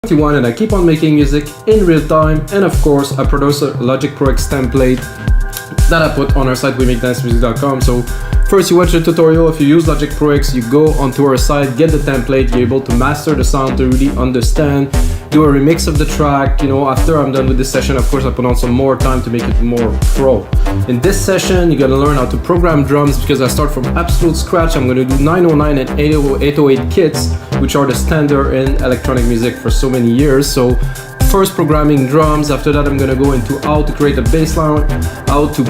21 and I keep on making music in real time, and of course I produce a Logic Pro X template that I put on our site weMakeDanceMusic.com. So first you watch the tutorial. If you use Logic Pro X, you go onto our site, get the template, you're able to master the sound to really understand, do a remix of the track. You know, after I'm done with this session, of course I put on some more time to make it more pro. In this session, you're gonna learn how to program drums because I start from absolute scratch. I'm gonna do 909 and 808 kits, which are the standard in electronic music for so many years. So first programming drums. After that I'm gonna go into how to create a bass line, how to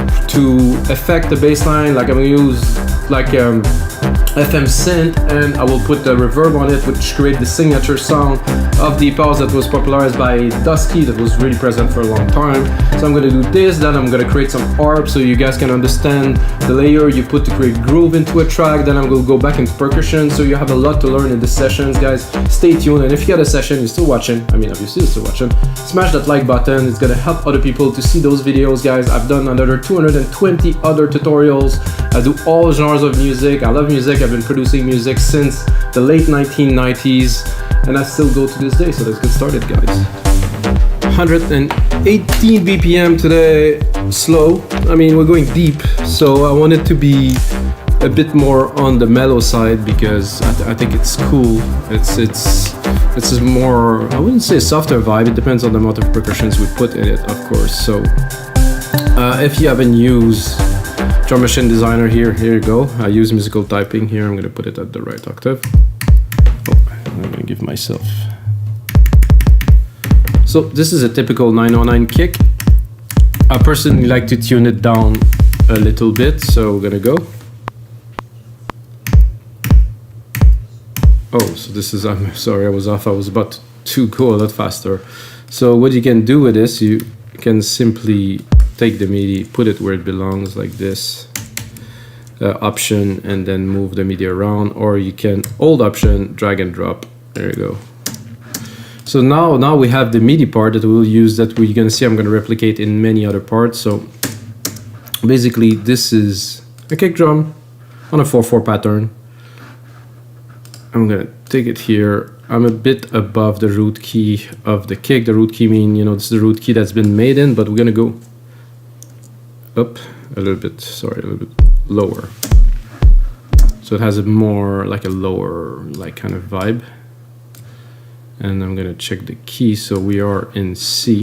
affect the bass line. Like I'm gonna use like FM synth, and I will put the reverb on it, which create the signature sound of the pause that was popularized by Dusky, that was really present for a long time. So I'm gonna do this, then I'm gonna create some harp so you guys can understand the layer you put to create groove into a track. Then I'm gonna go back into percussion. So you have a lot to learn in this sessions, guys. Stay tuned, and if you got a session, you're still watching, I mean obviously you're still watching, smash that like button. It's gonna help other people to see those videos, guys. I've done another 220 other tutorials. I do all genres of music. I love music. I've been producing music since the late 1990s, and I still go to this day. So let's get started, guys. 118 BPM today, slow. I mean, we're going deep, so I want it to be a bit more on the mellow side because I think it's cool. It's a more, I wouldn't say a softer vibe. It depends on the amount of percussions we put in it, of course. So if you haven't used Drum Machine Designer, here you go. I use musical typing here. I'm gonna put it at the right octave. Oh, I'm gonna give myself. So this is a typical 909 kick. I personally like to tune it down a little bit, so we're gonna go. Oh, so this is, I'm sorry, I was off. I was about to go a lot faster. So what you can do with this, you can simply take the MIDI, put it where it belongs, like this, option, and then move the MIDI around, or you can hold option, drag and drop. There you go. So now we have the MIDI part that we'll use, that we're gonna see I'm gonna replicate in many other parts. So basically this is a kick drum on a 4/4 pattern. I'm gonna take it here. I'm a bit above the root key of the kick. The root key mean, you know, this is the root key that's been made in, but we're gonna go up a little bit, sorry, a little bit lower. So it has a more like a lower, like kind of vibe. And I'm gonna check the key. So we are in C.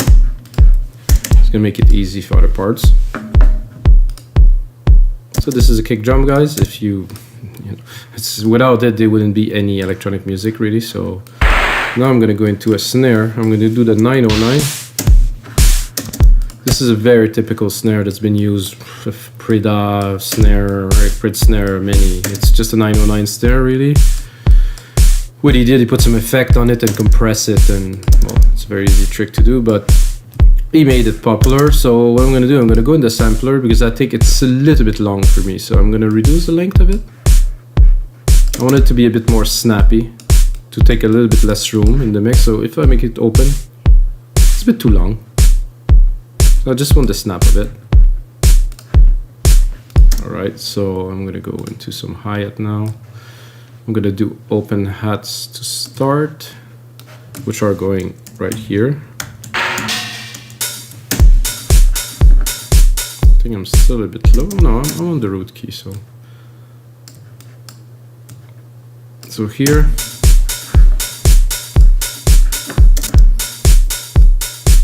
It's gonna make it easy for other parts. So this is a kick drum, guys. If you know, it's, without it there wouldn't be any electronic music really. So now I'm gonna go into a snare. I'm gonna do the 909. This is a very typical snare that's been used, Prida snare, Prid snare, many. It's just a 909 snare really. What he did, he put some effect on it and compress it, and well, it's a very easy trick to do, but he made it popular. So what I'm gonna do, I'm gonna go in the sampler because I think it's a little bit long for me. So I'm gonna reduce the length of it. I want it to be a bit more snappy, to take a little bit less room in the mix. So if I make it open, it's a bit too long. So I just want the snap of it. Alright, so I'm gonna go into some hi-hat now. I'm gonna do open hats to start, which are going right here. I think I'm still a bit low. No, I'm on the root key, so here.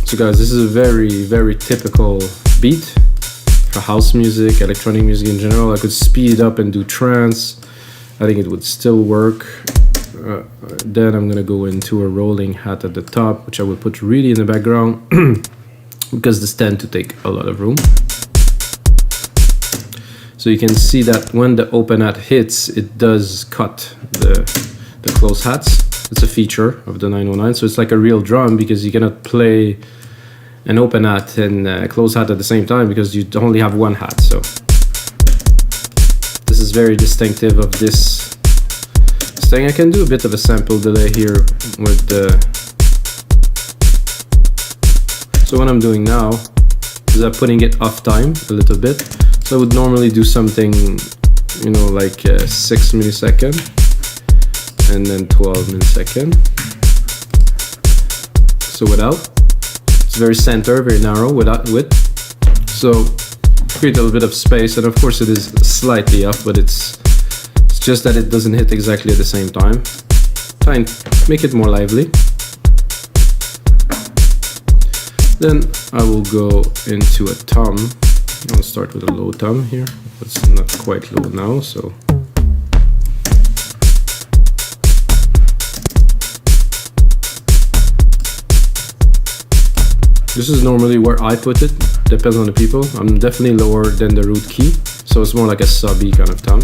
So guys, this is a very typical beat for house music, electronic music in general. I could speed it up and do trance. I think it would still work. Then I'm gonna go into a rolling hat at the top, which I will put really in the background because this tend to take a lot of room. So you can see that when the open hat hits, it does cut the close hats. It's a feature of the 909. So it's like a real drum because you cannot play an open hat and a close hat at the same time because you only have one hat. So this is very distinctive of this thing. I can do a bit of a sample delay here with the. So what I'm doing now is I'm putting it off time a little bit. So I would normally do something, you know, like 6 millisecond and then 12 millisecond. so without. It's very center, very narrow, without width. So create a little bit of space, and of course it is slightly up, but it's just that it doesn't hit exactly at the same time. Try and make it more lively. Then I will go into a tom. I'll start with a low tom here. It's not quite low now, so. This is normally where I put it, depends on the people. I'm definitely lower than the root key, so it's more like a sub-E kind of tom.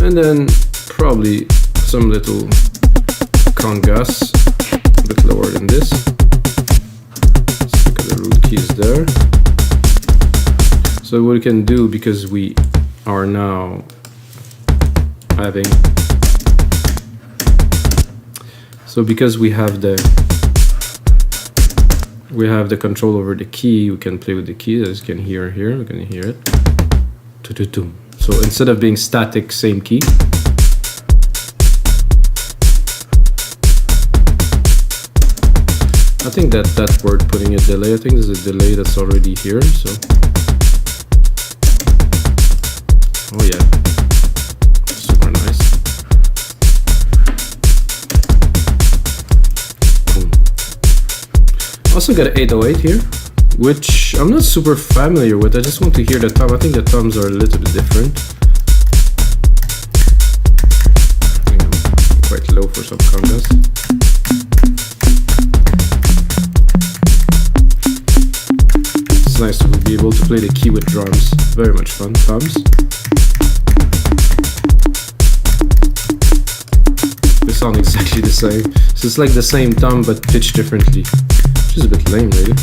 And then probably some little congas, a bit lower than this. Let's look at the root keys there. So what we can do, because we are now having, so because we have the control over the key, we can play with the key, as you can hear here, we can hear it. So instead of being static, same key. I think that word putting a delay, I think there's a delay that's already here, so. Oh yeah. Super nice. Boom. Also got an 808 here, which I'm not super familiar with. I just want to hear the tom. I think the toms are a little bit different. I think I'm quite low for some congas. It's nice to be able to play the key with drums. Very much fun. Toms. They sound exactly the same. So it's like the same tom but pitched differently, which is a bit lame, really.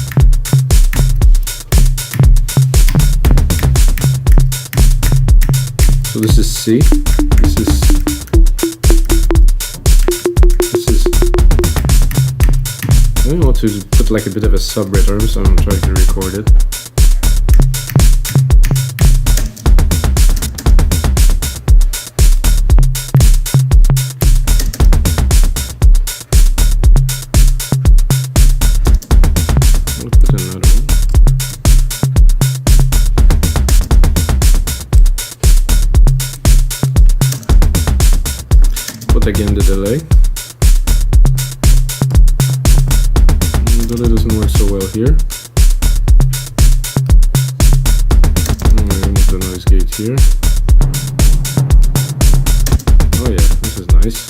So this is C. This is. I want to put like a bit of a sub rhythm, so I'm trying to record it. I'll put another one. Put again the delay. Delay doesn't work so well here. Remove the noise gate here. Oh yeah, this is nice.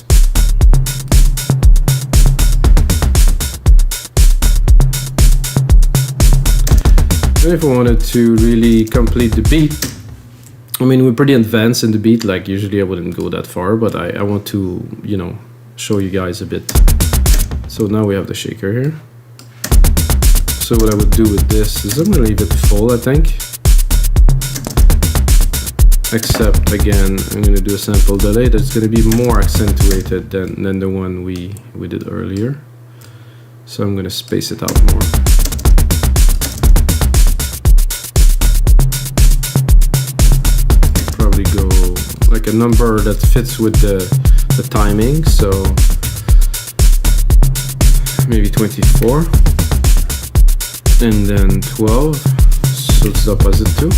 And if I wanted to really complete the beat, I mean, we're pretty advanced in the beat, like usually I wouldn't go that far, but I want to, you know, show you guys a bit. So now we have the shaker here. So what I would do with this is I'm gonna leave it full, I think. Except again, I'm gonna do a sample delay that's gonna be more accentuated than the one we did earlier. So I'm gonna space it out more. Probably go like a number that fits with the timing, so maybe 24. And then 12, so it's the opposite too.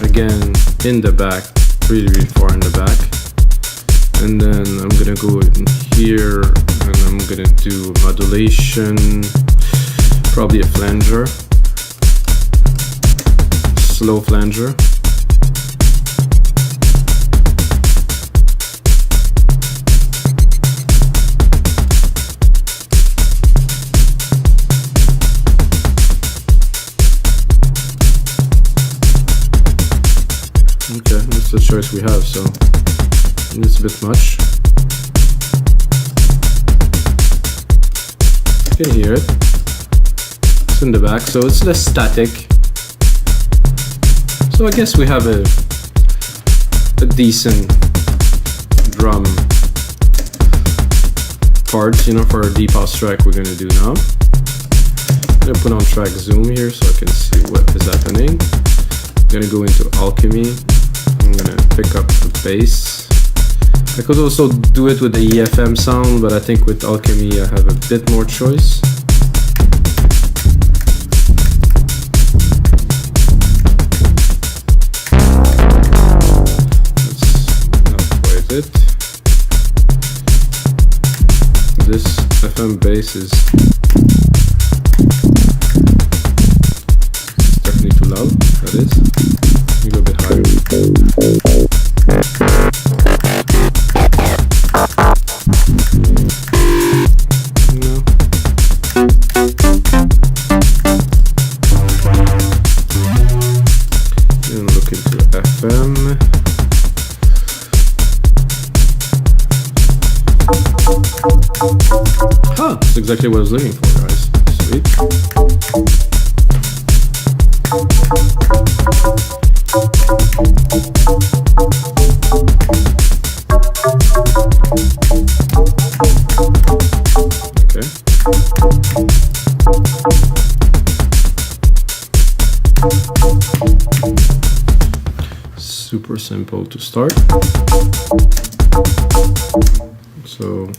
Again, in the back, really far in the back. And then I'm gonna go in here and I'm gonna do modulation, probably a flanger, slow flanger. Okay, that's the choice we have, so it's a bit much. You can hear it. It's in the back, so it's less static. So I guess we have a decent drum part, you know, for our deep house track we're gonna do now. I'm gonna put on track zoom here so I can see what is happening. I'm gonna go into alchemy. I'm gonna pick up the bass. I could also do it with the EFM sound, but I think with alchemy I have a bit more choice. It. This FM bass is definitely too loud, that is. Let me go a bit higher. No. Then look into FM. Huh, that's exactly what I was looking for, guys. Sweet. Okay. Super simple to start. So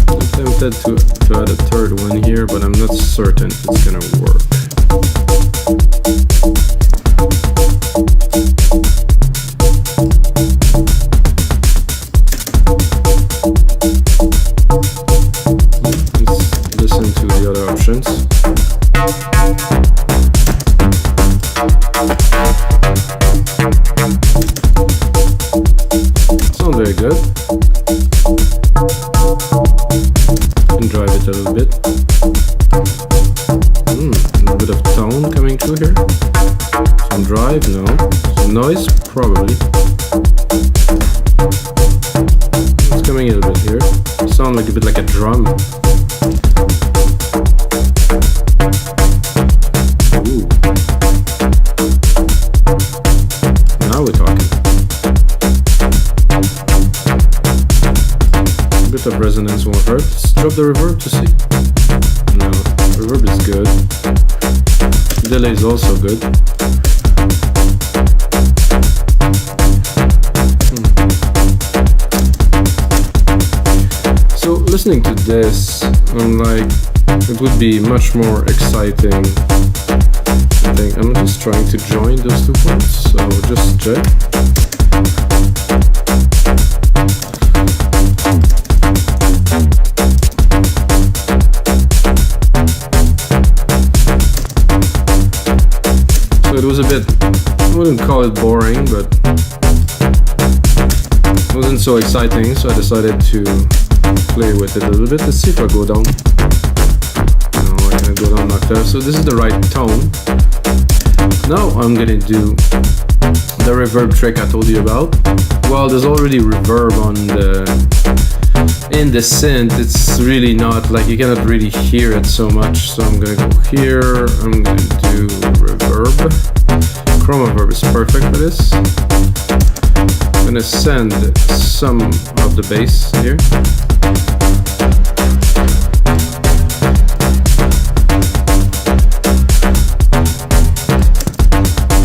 I'm tempted to add a third one here, but I'm not certain if it's gonna work. Let's listen to the other options. Sounds very good. And drive it a little bit. A little bit of tone coming through here. Some drive, no. Some noise, probably. It's coming in a bit here. Sound like a bit like a drum. Ooh. Now we're talking. A bit of resonance won't hurt. Let's drop the reverb to see. No, reverb is good. Delay is also good. So listening to this, I'm like, it would be much more exciting. I think I'm just trying to join those 2 points, so just check. So it was a bit, I wouldn't call it boring, but it wasn't so exciting, so I decided to play with it a little bit. Let's see if I go down. No, I can't go down like that. So this is the right tone. Now I'm gonna do the reverb trick I told you about. Well, there's already reverb on in the synth. It's really not, like, you cannot really hear it so much. So I'm gonna go here. I'm gonna do reverb. Chroma reverb is perfect for this. I'm gonna send some of the bass here.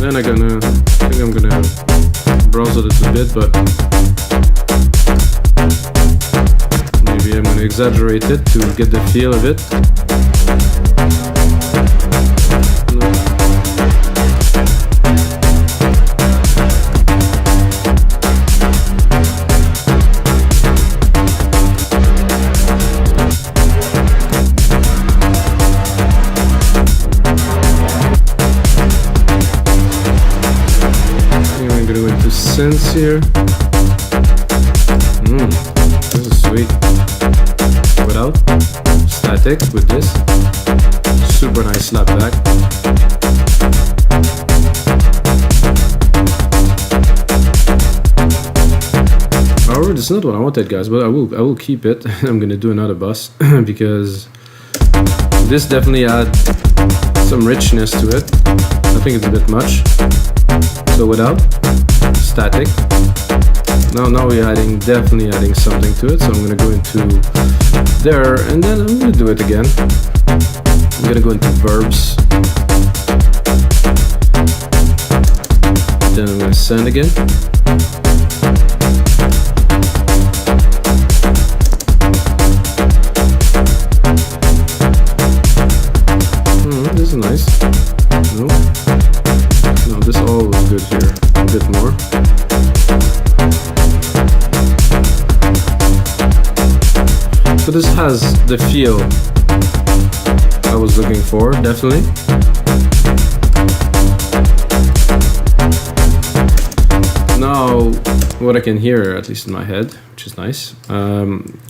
Then I think I'm gonna browse a little bit, but maybe I'm gonna exaggerate it to get the feel of it. Synths here. This is sweet. Without static with this. Super nice slapback. However, this is not what I wanted, guys, but I will keep it. I'm gonna do another bus because this definitely adds some richness to it. I think it's a bit much. So without static. Now we're definitely adding something to it. So I'm gonna go into there, and then I'm gonna do it again. I'm gonna go into verbs. Then I'm gonna send again. This is nice. No, this all looks good here. A bit more. So this has the feel I was looking for, definitely. Now, what I can hear, at least in my head, which is nice,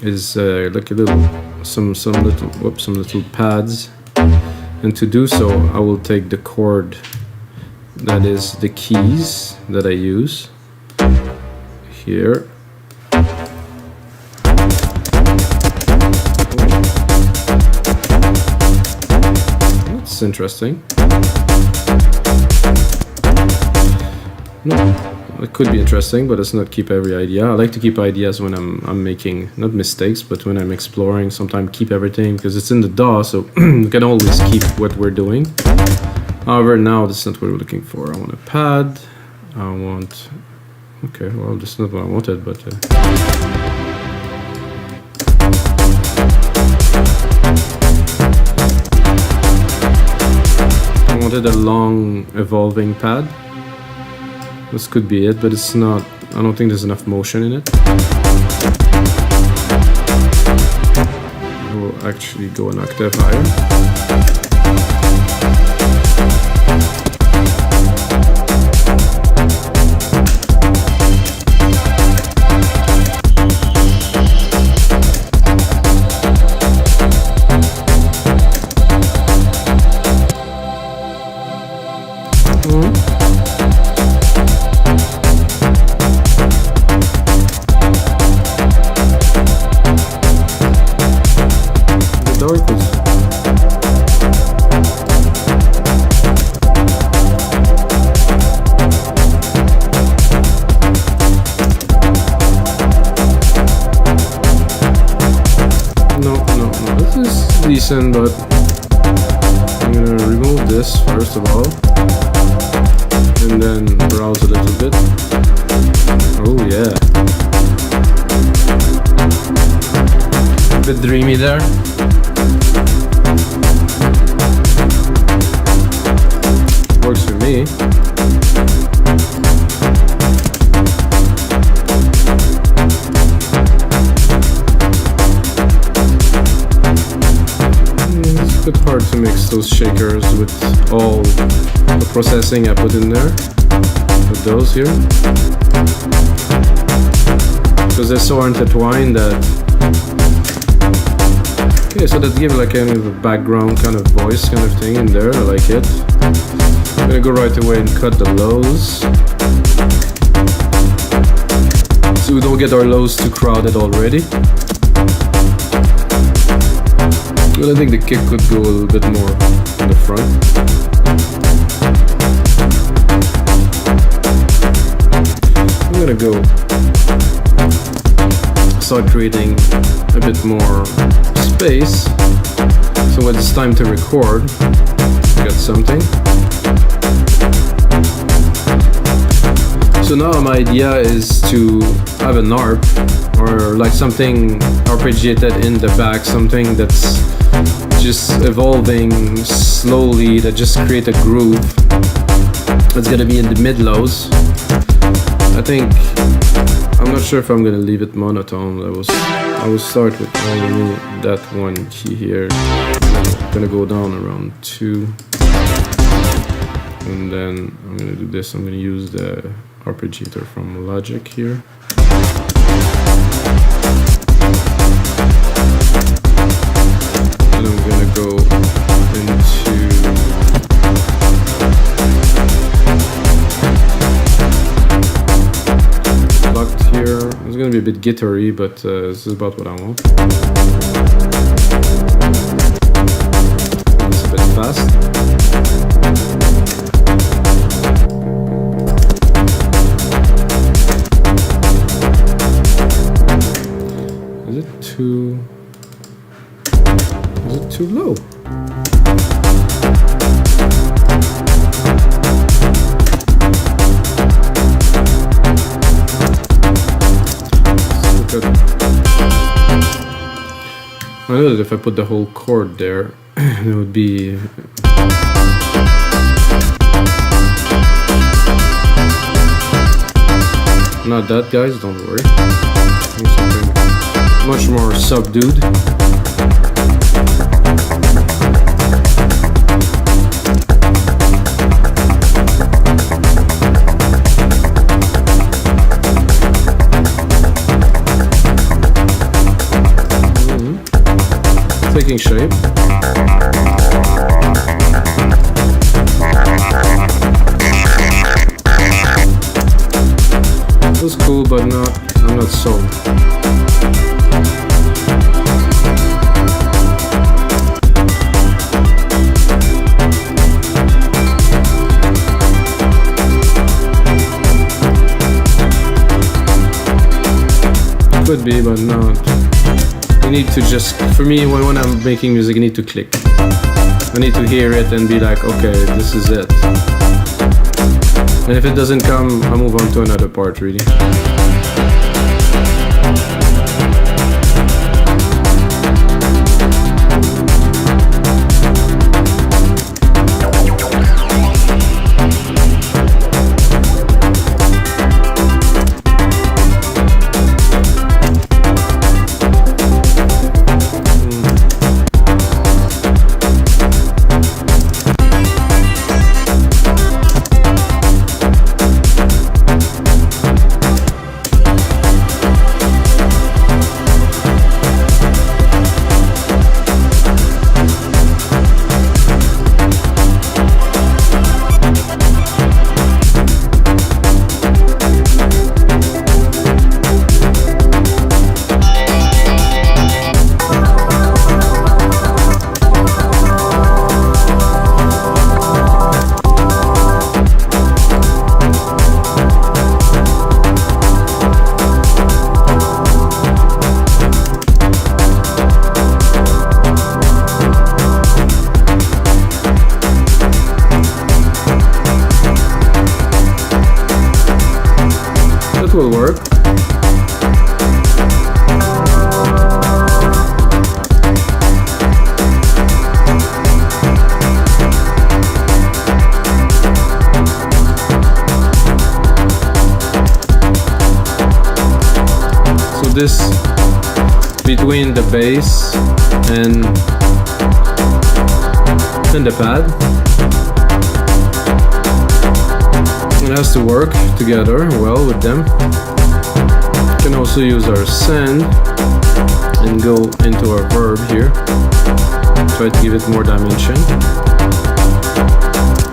is like a little, some little pads. And to do so, I will take the chord that is the keys that I use here. That's interesting. No, it could be interesting, but it's not keep every idea. I like to keep ideas when I'm making, not mistakes, but when I'm exploring. Sometimes keep everything because it's in the DAW, so you can always keep what we're doing. However, now this is not what we're looking for. I want a pad. I want. Okay, well, this is not what I wanted, but. I wanted a long evolving pad. This could be it, but it's not. I don't think there's enough motion in it. I will actually go an octave higher. Decent, but I'm gonna remove this first of all and then browse a little bit. Oh yeah, a bit dreamy there. Works for me. It's a bit hard to mix those shakers with all the processing I put in there, with those here, because they're so intertwined that. Okay, so that gives like kind of a background kind of voice kind of thing in there. I like it. I'm gonna go right away and cut the lows, so we don't get our lows too crowded already. But I think the kick could go a little bit more in the front. I'm gonna go start creating a bit more space, so when it's time to record, I got something. So now my idea is to have an ARP, or like something arpeggiated in the back, something that's just evolving slowly, that just create a groove that's gonna be in the mid-lows. I think, I'm not sure if I'm gonna leave it monotone. I will start with only that one key here. I'm gonna go down around 2, and then I'm gonna do this. I'm gonna use the arpeggiator from Logic here. And I'm gonna go into locked here. It's gonna be a bit guitar-y, but this is about what I want. It's a bit fast. Is it too? too low. I know that if I put the whole chord there, it would be... Not that, guys, don't worry. Something much more subdued. Taking shape. It was cool, but I'm not sold. Could be, but not. You need to just, for me, when I'm making music, I need to click. I need to hear it and be like, okay, this is it. And if it doesn't come, I move on to another part, really. Will work. So this between the bass and the pad, it has to work together well with them. We can also use our send and go into our verb here. Try to give it more dimension.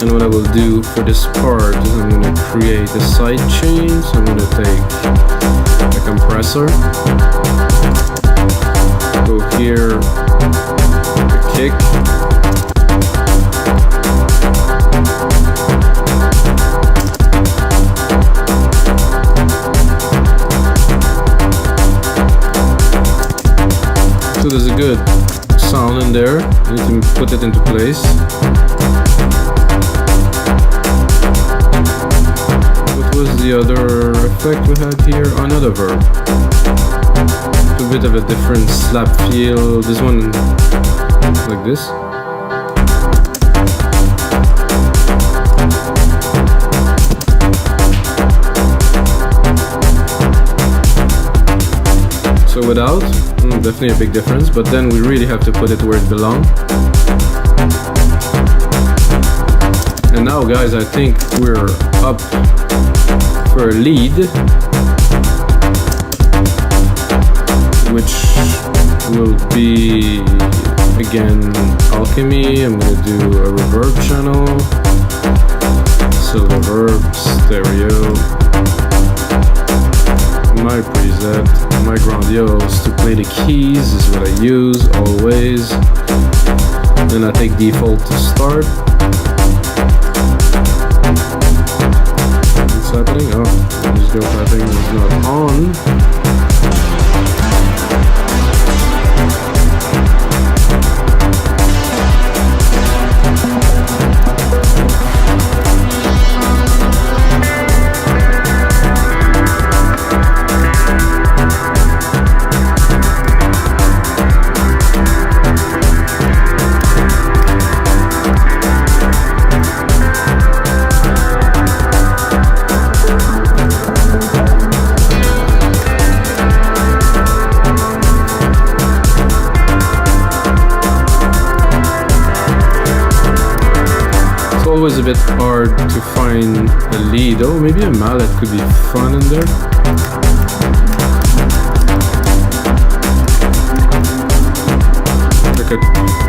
And what I will do for this part is I'm going to create a side chain. So I'm going to take a compressor, go here, a kick, so there's a good sound in there. You need to put it into place. What was the other effect we had here? Another verb. A bit of a different slap feel. This one like this. So without, definitely a big difference, but then we really have to put it where it belongs. And now, guys, I think we're up for a lead, which will be, again, alchemy. I'm going to do a reverb channel, silver reverb, stereo, my preset, my grandiose. To play the keys is what I use always. Then I take default to start. What's happening? Oh, just go tapping is not on. always a bit hard to find a lead. Oh, maybe a mallet could be fun in there. Look at.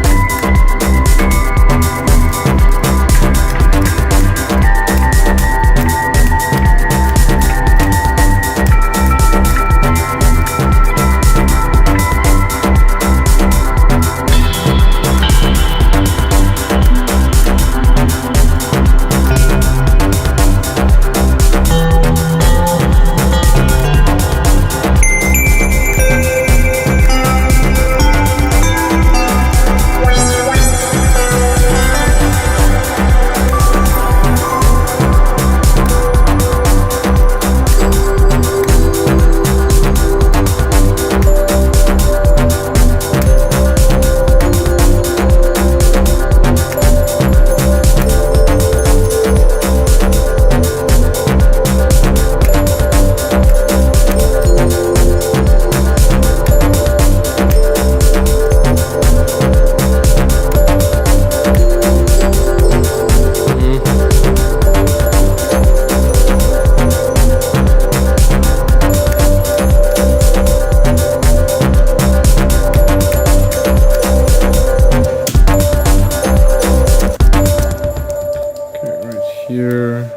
Here.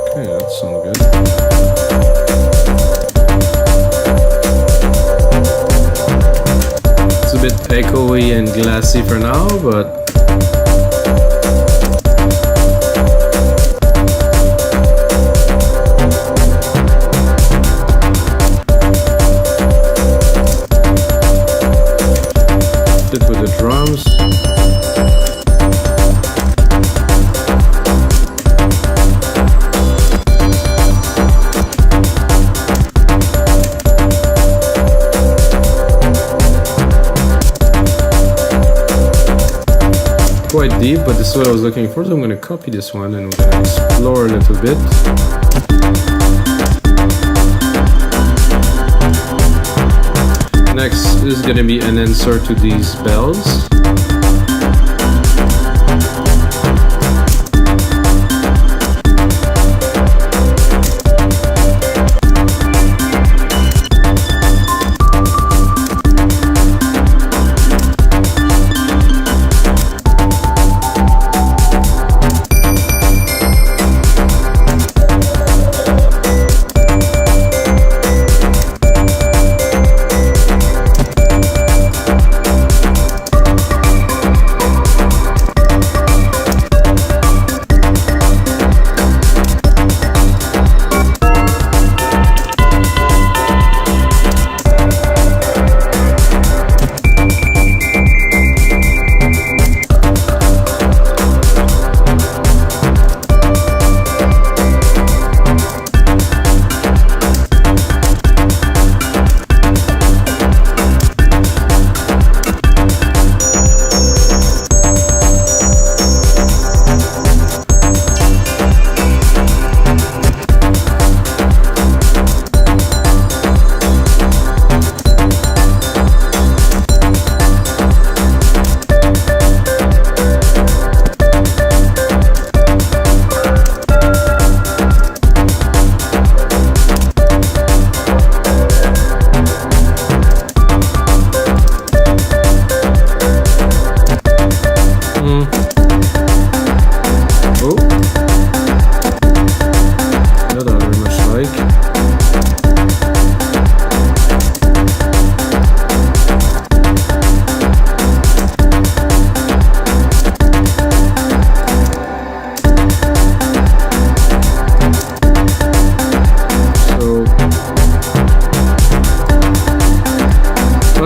Okay, that sounds good. It's a bit echoey and glassy for now, but did with the drums. Quite deep, but this is what I was looking for, so I'm going to copy this one and we're going to explore a little bit. Next is going to be an insert to these bells.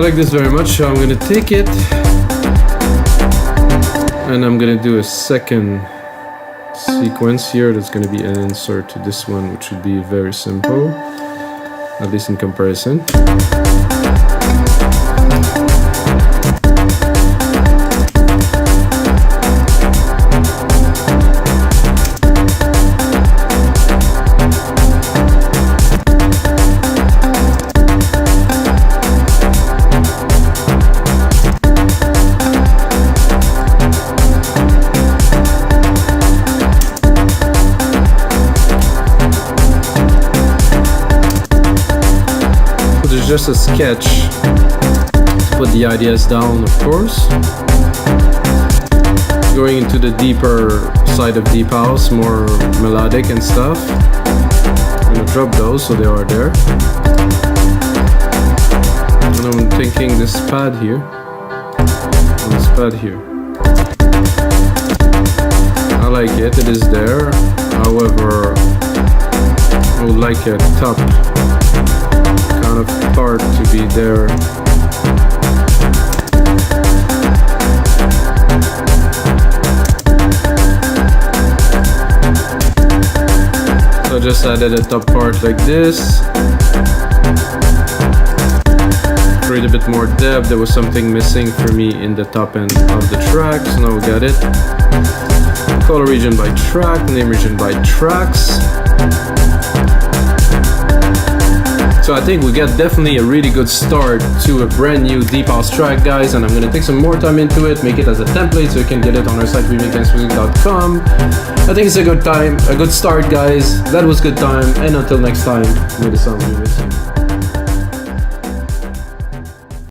like this very much, so I'm gonna take it and I'm gonna do a second sequence here that's gonna be an insert to this one, which should be very simple, at least in comparison. just a sketch. Put the ideas down, of course. Going into the deeper side of deep house, more melodic and stuff. I'm gonna drop those so they are there. And I'm thinking this pad here. This pad here. I like it, it is there. However, I would like a top kind of part to be there. So I just added a top part like this. Create a bit more depth. There was something missing for me in the top end of the track, so now we got it. Color region by track, name region by tracks. So I think we got definitely a really good start to a brand new deep house track, guys, and I'm gonna take some more time into it, make it as a template so you can get it on our site, wemakdancemusic.com. I think it's a good time, a good start, guys. That was good time, and until next time, may the sound be with you.